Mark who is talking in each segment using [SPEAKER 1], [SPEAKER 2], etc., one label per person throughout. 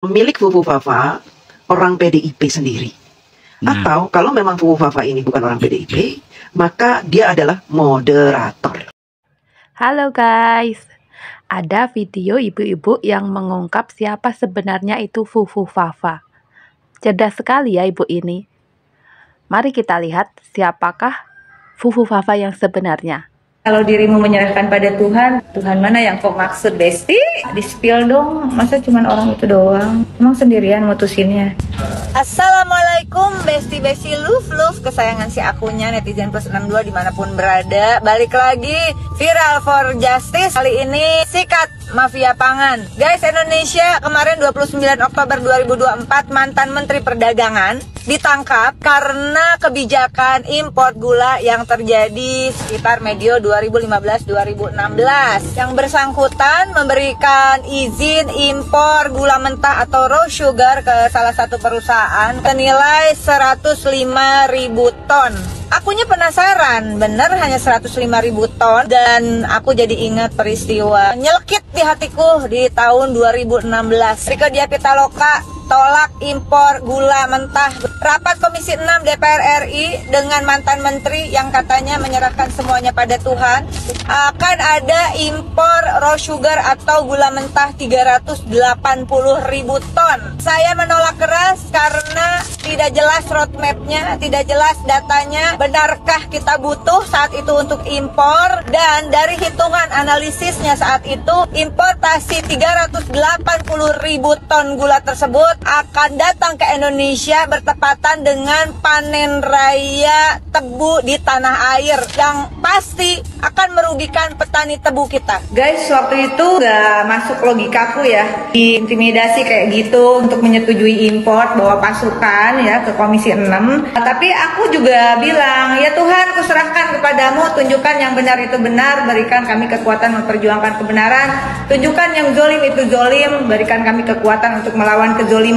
[SPEAKER 1] Pemilik Fufu Fafa orang PDIP sendiri. Atau kalau memang Fufu Fafa ini bukan orang PDIP, maka dia adalah moderator.
[SPEAKER 2] Halo guys, ada video ibu-ibu yang mengungkap siapa sebenarnya itu Fufu Fafa. Cerdas sekali ya ibu ini. Mari kita lihat siapakah Fufu Fafa yang sebenarnya.
[SPEAKER 3] Kalau dirimu menyerahkan pada Tuhan, Tuhan mana yang kau maksud, Besti? Di-spill dong, masa cuma orang itu doang? Emang sendirian mutusinnya? Assalamualaikum Besti Love kesayangan si akunya netizen plus 62 dimanapun berada. Balik lagi Viral for Justice. Kali ini sikat mafia pangan. Guys, Indonesia kemarin 29 Oktober 2024 mantan Menteri Perdagangan ditangkap karena kebijakan impor gula yang terjadi sekitar medio 2015-2016. Yang bersangkutan memberikan izin impor gula mentah atau raw sugar ke salah satu perusahaan senilai 105.000 ton. Akunya penasaran, bener hanya 105.000 ton, dan aku jadi ingat peristiwa nyelkit di hatiku di tahun 2016. Rike Diah Pitaloka tolak impor gula mentah. Rapat Komisi 6 DPR RI dengan mantan menteri yang katanya menyerahkan semuanya pada Tuhan. Akan ada impor raw sugar atau gula mentah 380.000 ton. Saya menolak keras karena tidak jelas roadmap-nya, tidak jelas datanya. Benarkah kita butuh saat itu untuk impor? Dan dari hitungan analisisnya saat itu, importasi 380.000 ton gula tersebut akan datang ke Indonesia bertepatan dengan panen raya tebu di tanah air yang pasti akan merugikan petani tebu kita. Guys, waktu itu gak masuk logikaku ya, diintimidasi kayak gitu untuk menyetujui impor, bawa pasukan ya ke Komisi 6. Tapi aku juga bilang, ya Tuhan, kuserahkan kepadamu, tunjukkan yang benar itu benar, berikan kami kekuatan memperjuangkan kebenaran, tunjukkan yang zolim itu zolim, berikan kami kekuatan untuk melawan kezoliman.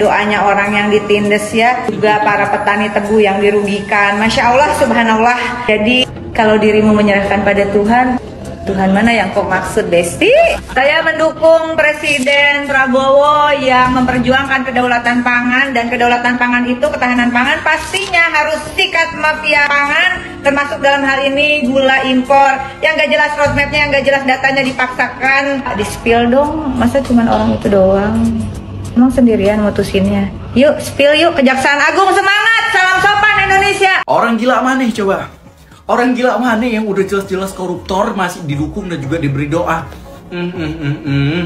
[SPEAKER 3] Doanya orang yang ditindes ya, juga para petani tebu yang dirugikan. Masya Allah, subhanallah. Jadi kalau dirimu menyerahkan pada Tuhan, Tuhan mana yang kau maksud, Besti? Saya mendukung Presiden Prabowo yang memperjuangkan kedaulatan pangan, dan kedaulatan pangan itu, ketahanan pangan pastinya harus sikat mafia pangan, termasuk dalam hal ini gula impor yang gak jelas roadmapnya, yang gak jelas datanya dipaksakan. Di-spill dong, masa cuma orang itu doang? Emang sendirian mutusinnya? Yuk, spill yuk, Kejaksaan Agung semangat, salam sopan Indonesia.
[SPEAKER 4] Orang gila mana coba? Orang gila mana yang udah jelas-jelas koruptor masih didukung dan juga diberi doa?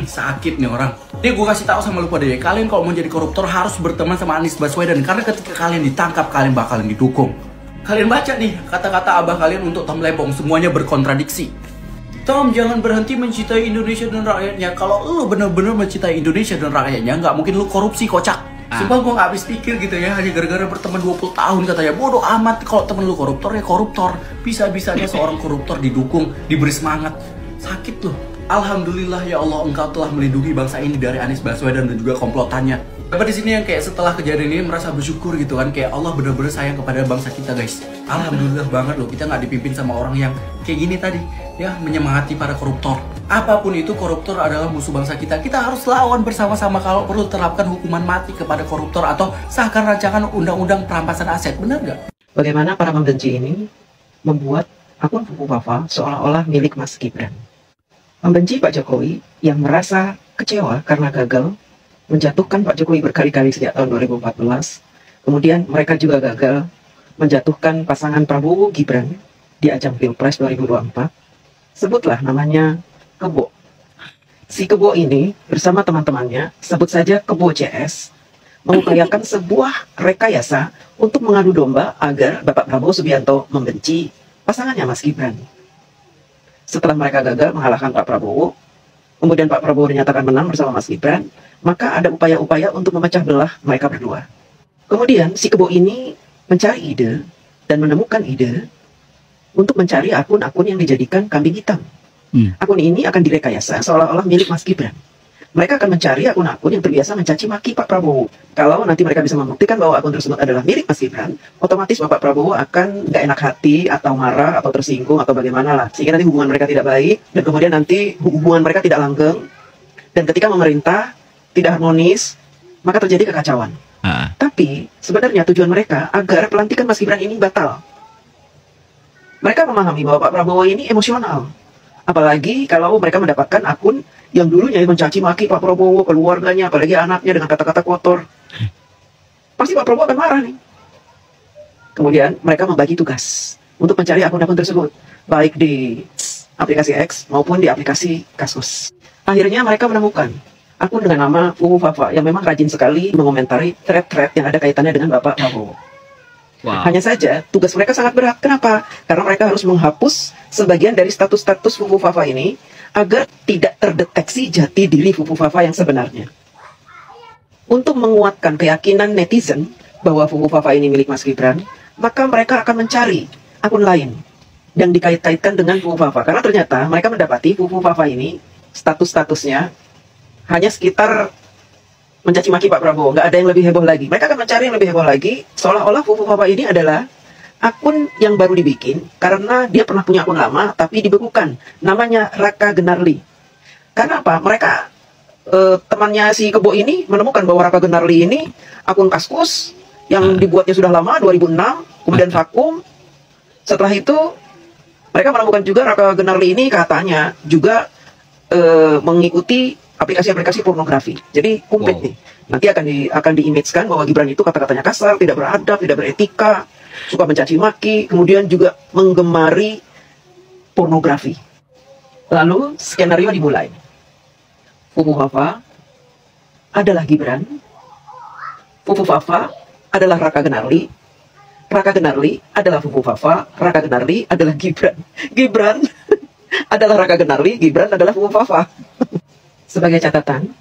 [SPEAKER 4] Sakit nih orang. Nih gue kasih tahu sama lu pada ya, kalian kalau mau jadi koruptor harus berteman sama Anies Baswedan, karena ketika kalian ditangkap kalian bakalan didukung. Kalian baca nih kata-kata abah kalian untuk Tom Lempong, semuanya berkontradiksi. Tom, jangan berhenti mencintai Indonesia dan rakyatnya. Kalau lu bener-bener mencintai Indonesia dan rakyatnya, nggak mungkin lu korupsi, kocak. Sumpah gue gak habis pikir gitu ya, hanya gara-gara berteman 20 tahun katanya. Bodoh amat, kalau temen lu koruptor ya koruptor. Bisa-bisanya seorang koruptor didukung, diberi semangat. Sakit loh. Alhamdulillah ya Allah, engkau telah melindungi bangsa ini dari Anies Baswedan dan juga komplotannya. Dapat di sini yang kayak setelah kejadian ini merasa bersyukur gitu kan, kayak Allah benar-benar sayang kepada bangsa kita guys. Alhamdulillah banget loh, kita nggak dipimpin sama orang yang kayak gini tadi ya, menyemangati para koruptor. Apapun itu, koruptor adalah musuh bangsa kita. Kita harus lawan bersama-sama. Kalau perlu terapkan hukuman mati kepada koruptor atau sahkan rancangan undang-undang perampasan aset. Benar nggak?
[SPEAKER 1] Bagaimana para pembenci ini membuat akun Fufu Fafa seolah-olah milik Mas Gibran. Pembenci Pak Jokowi yang merasa kecewa karena gagal menjatuhkan Pak Jokowi berkali-kali sejak tahun 2014. Kemudian mereka juga gagal menjatuhkan pasangan Prabowo Gibran di ajang Pilpres 2024. Sebutlah namanya Kebo. Si Kebo ini bersama teman-temannya, sebut saja Kebo CS, mengupayakan sebuah rekayasa untuk mengadu domba agar Bapak Prabowo Subianto membenci pasangannya Mas Gibran. Setelah mereka gagal mengalahkan Pak Prabowo, kemudian Pak Prabowo dinyatakan menang bersama Mas Gibran, maka ada upaya-upaya untuk memecah belah mereka berdua. Kemudian si Kebo ini mencari ide dan menemukan ide untuk mencari akun-akun yang dijadikan kambing hitam. Akun ini akan direkayasa seolah-olah milik Mas Gibran. Mereka akan mencari akun-akun yang terbiasa mencaci maki Pak Prabowo. Kalau nanti mereka bisa membuktikan bahwa akun tersebut adalah milik Mas Gibran, otomatis Bapak Prabowo akan nggak enak hati atau marah atau tersinggung atau bagaimana lah. Sehingga nanti hubungan mereka tidak baik dan kemudian nanti hubungan mereka tidak langgeng. Dan ketika memerintah, tidak harmonis, maka terjadi kekacauan. Tapi sebenarnya tujuan mereka agar pelantikan Mas Gibran ini batal. Mereka memahami bahwa Pak Prabowo ini emosional. Apalagi kalau mereka mendapatkan akun yang dulunya mencaci maki Pak Prabowo, keluarganya, apalagi anaknya dengan kata-kata kotor. Pasti Pak Prabowo akan marah nih. Kemudian mereka membagi tugas untuk mencari akun-akun tersebut, baik di aplikasi X maupun di aplikasi Kaskus. Akhirnya mereka menemukan akun dengan nama Fufu Fafa yang memang rajin sekali mengomentari thread-thread yang ada kaitannya dengan Bapak Prabowo. Hanya saja tugas mereka sangat berat. Kenapa? Karena mereka harus menghapus sebagian dari status-status Fufu Fafa ini agar tidak terdeteksi jati diri Fufu Fafa yang sebenarnya. Untuk menguatkan keyakinan netizen bahwa Fufu Fafa ini milik Mas Gibran, maka mereka akan mencari akun lain yang dikait-kaitkan dengan Fufu Fafa. Karena ternyata mereka mendapati Fufu Fafa ini status-statusnya hanya sekitar mencaci maki Pak Prabowo, nggak ada yang lebih heboh lagi. Mereka akan mencari yang lebih heboh lagi, seolah-olah Fufu Fafa ini adalah akun yang baru dibikin karena dia pernah punya akun lama tapi dibekukan. Namanya Raka Genarli. Karena apa? Mereka temannya si Kebo ini menemukan bahwa Raka Genarli ini akun Kaskus yang dibuatnya sudah lama, 2006, kemudian vakum. Setelah itu mereka menemukan juga Raka Genarli ini katanya juga mengikuti aplikasi-aplikasi pornografi. Jadi kumplit nih. Nanti akan diimage-kan bahwa Gibran itu kata-katanya kasar, tidak beradab, tidak beretika, suka mencaci maki, kemudian juga menggemari pornografi. Lalu skenario dimulai. Fufu Fafa adalah Gibran. Fufu Fafa adalah Raka Genarli. Raka Genarli adalah Fufu Fafa. Raka Genarli adalah Gibran. Gibran adalah Raka Genarli. Gibran adalah Fufu Fafa. Sebagai catatan,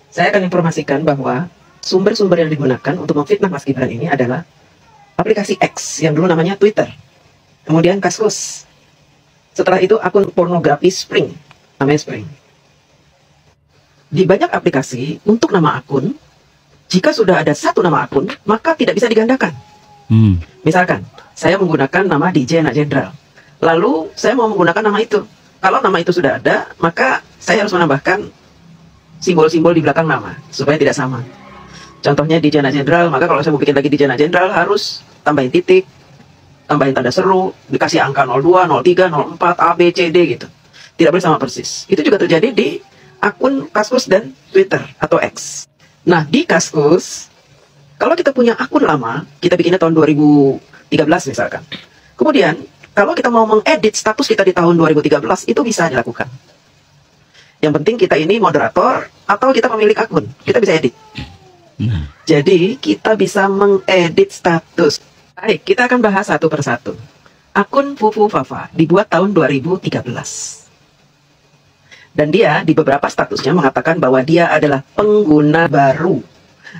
[SPEAKER 1] saya akan informasikan bahwa sumber-sumber yang digunakan untuk memfitnah Mas Gibran ini adalah aplikasi X yang dulu namanya Twitter, kemudian Kaskus. Setelah itu akun pornografi Spring, namanya Spring. Di banyak aplikasi untuk nama akun, jika sudah ada satu nama akun, maka tidak bisa digandakan. Misalkan, saya menggunakan nama DJ Anak Jenderal, lalu saya mau menggunakan nama itu. Kalau nama itu sudah ada, maka saya harus menambahkan simbol-simbol di belakang nama supaya tidak sama. Contohnya DJ Anak Jenderal, maka kalau saya mau bikin lagi DJ Anak Jenderal harus tambahin titik, tambahin tanda seru, dikasih angka 02, 03, 04, A, B, C, D gitu. Tidak boleh sama persis. Itu juga terjadi di akun Kaskus dan Twitter atau X. Nah, di Kaskus, kalau kita punya akun lama, kita bikinnya tahun 2013 misalkan. Kemudian, kalau kita mau mengedit status kita di tahun 2013, itu bisa dilakukan. Yang penting kita ini moderator atau kita pemilik akun, kita bisa edit. Jadi kita bisa mengedit status. Baik, kita akan bahas satu persatu. Akun Fufu Fafa dibuat tahun 2013. Dan dia di beberapa statusnya mengatakan bahwa dia adalah pengguna baru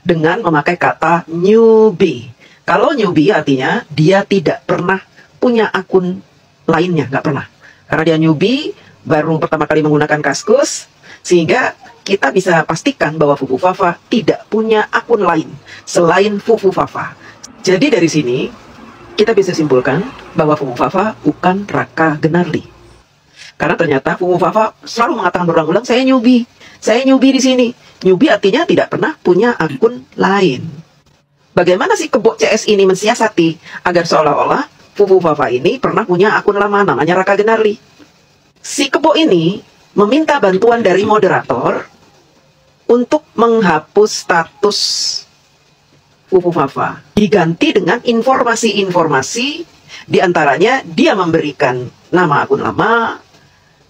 [SPEAKER 1] dengan memakai kata newbie. Kalau newbie artinya dia tidak pernah punya akun lainnya, nggak pernah. Karena dia newbie, baru pertama kali menggunakan Kaskus, sehingga kita bisa pastikan bahwa Fufu Fafa tidak punya akun lain selain Fufu Fafa. Jadi dari sini kita bisa simpulkan bahwa Fufu Fafa bukan Raka Genarli. Karena ternyata Fufu Fafa selalu mengatakan berulang-ulang, saya newbie di sini. Newbie artinya tidak pernah punya akun lain. Bagaimana sih Kebo CS ini mensiasati agar seolah-olah Fufu Fafa ini pernah punya akun lama namanya Raka Genarli? Si Kebo ini meminta bantuan dari moderator untuk menghapus status Fufu Fafa. Diganti dengan informasi-informasi, diantaranya dia memberikan nama akun lama,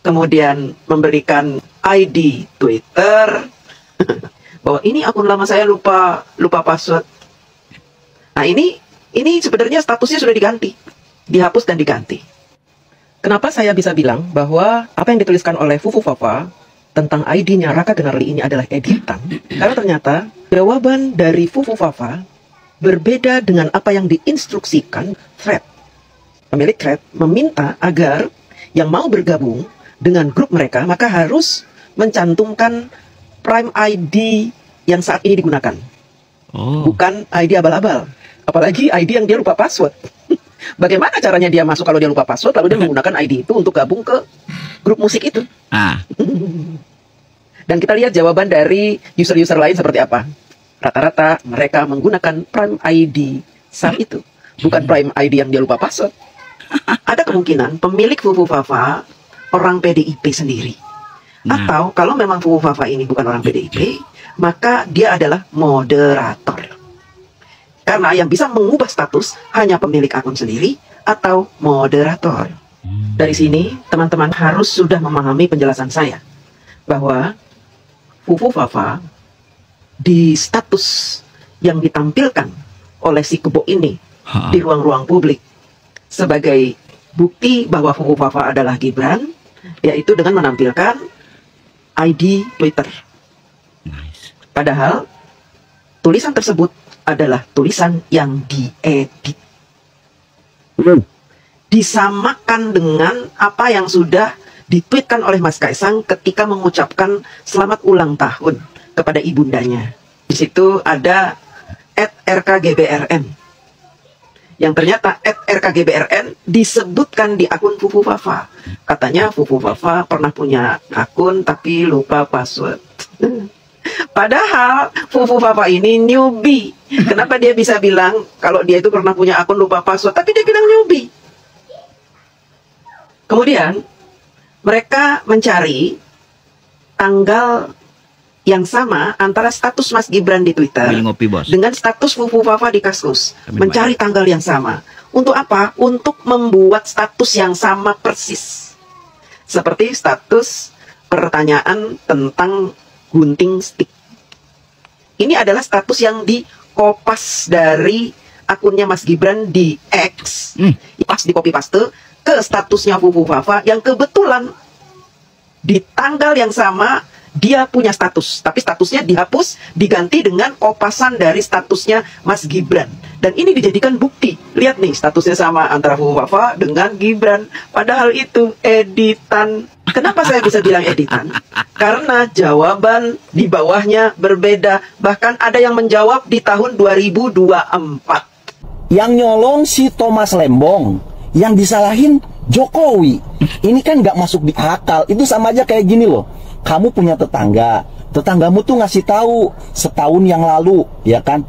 [SPEAKER 1] kemudian memberikan ID Twitter, bahwa ini akun lama saya lupa password. Nah ini sebenarnya statusnya sudah diganti, dihapus dan diganti. Kenapa saya bisa bilang bahwa apa yang dituliskan oleh Fufu Fafa tentang ID-nya Raka Genarli ini adalah editan? Karena ternyata jawaban dari Fufu Fafa berbeda dengan apa yang diinstruksikan thread. Pemilik thread meminta agar yang mau bergabung dengan grup mereka maka harus mencantumkan Prime ID yang saat ini digunakan. Bukan ID abal-abal. Apalagi ID yang dia lupa password. Bagaimana caranya dia masuk kalau dia lupa password lalu dia menggunakan ID itu untuk gabung ke grup musik itu? Dan kita lihat jawaban dari user-user lain seperti apa. Rata-rata mereka menggunakan Prime ID saat itu, bukan Prime ID yang dia lupa password. Ada kemungkinan pemilik Fufu Fafa orang PDIP sendiri. Atau kalau memang Fufu Fafa ini bukan orang PDIP, maka dia adalah moderator. Karena yang bisa mengubah status hanya pemilik akun sendiri atau moderator. Dari sini, teman-teman harus sudah memahami penjelasan saya bahwa Fufu Fafa di status yang ditampilkan oleh si kebo ini di ruang-ruang publik sebagai bukti bahwa Fufu Fafa adalah Gibran, yaitu dengan menampilkan ID Twitter. Padahal tulisan tersebut adalah tulisan yang diedit, disamakan dengan apa yang sudah ditweetkan oleh Mas Kaisang ketika mengucapkan selamat ulang tahun kepada ibundanya. Di situ ada @rkgbrn, yang ternyata @rkgbrn disebutkan di akun Fufu Fafa. Katanya Fufu Fafa pernah punya akun tapi lupa password. Padahal Fufu Fafa ini newbie. Kenapa dia bisa bilang kalau dia itu pernah punya akun lupa password, tapi dia bilang newbie? Kemudian mereka mencari tanggal yang sama antara status Mas Gibran di Twitter dengan status Fufu Fafa di Kaskus. Mencari tanggal yang sama. Untuk apa? Untuk membuat status yang sama persis. Seperti status pertanyaan tentang gunting stick. Ini adalah status yang dikopas dari akunnya Mas Gibran di X. Pas di copy paste ke statusnya Fufu Fafa yang kebetulan di tanggal yang sama dia punya status, tapi statusnya dihapus, diganti dengan kopasan dari statusnya Mas Gibran. Dan ini dijadikan bukti. Lihat nih, statusnya sama antara Fufu Fafa dengan Gibran. Padahal itu editan. Kenapa saya bisa bilang editan? Karena jawaban di bawahnya berbeda. Bahkan ada yang menjawab di tahun 2024.
[SPEAKER 5] Yang nyolong si Thomas Lembong, yang disalahin Jokowi. Ini kan nggak masuk di akal. Itu sama aja kayak gini loh. Kamu punya tetangga, tetanggamu tuh ngasih tahu setahun yang lalu, ya kan?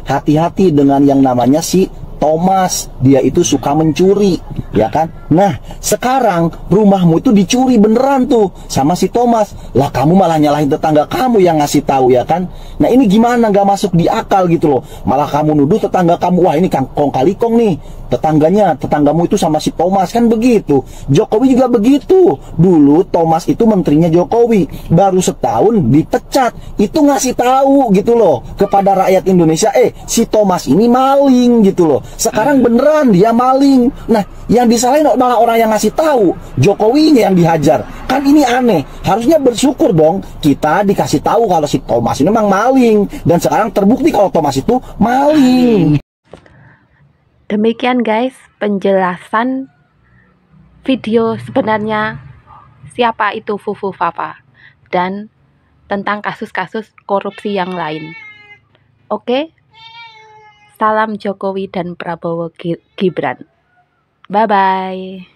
[SPEAKER 5] Hati-hati dengan yang namanya si Thomas, dia itu suka mencuri, ya kan? Nah, sekarang rumahmu itu dicuri beneran tuh sama si Thomas. Lah kamu malah nyalahin tetangga kamu yang ngasih tahu, ya kan? Nah ini gimana, nggak masuk di akal gitu loh. Malah kamu nuduh tetangga kamu, wah ini kong kali kong nih. Tetanggamu itu sama si Thomas, kan begitu. Jokowi juga begitu. Dulu Thomas itu menterinya Jokowi, baru setahun dipecat. Itu ngasih tahu gitu loh kepada rakyat Indonesia, si Thomas ini maling gitu loh. Sekarang beneran dia maling. Nah, yang disalahin malah orang yang ngasih tahu, Jokowinya yang dihajar. Kan ini aneh. Harusnya bersyukur dong kita dikasih tahu kalau si Thomas ini memang maling, dan sekarang terbukti kalau Thomas itu maling.
[SPEAKER 2] Demikian guys penjelasan video sebenarnya siapa itu Fufu Fafa dan tentang kasus-kasus korupsi yang lain. Oke? Salam Jokowi dan Prabowo Gibran. Bye-bye.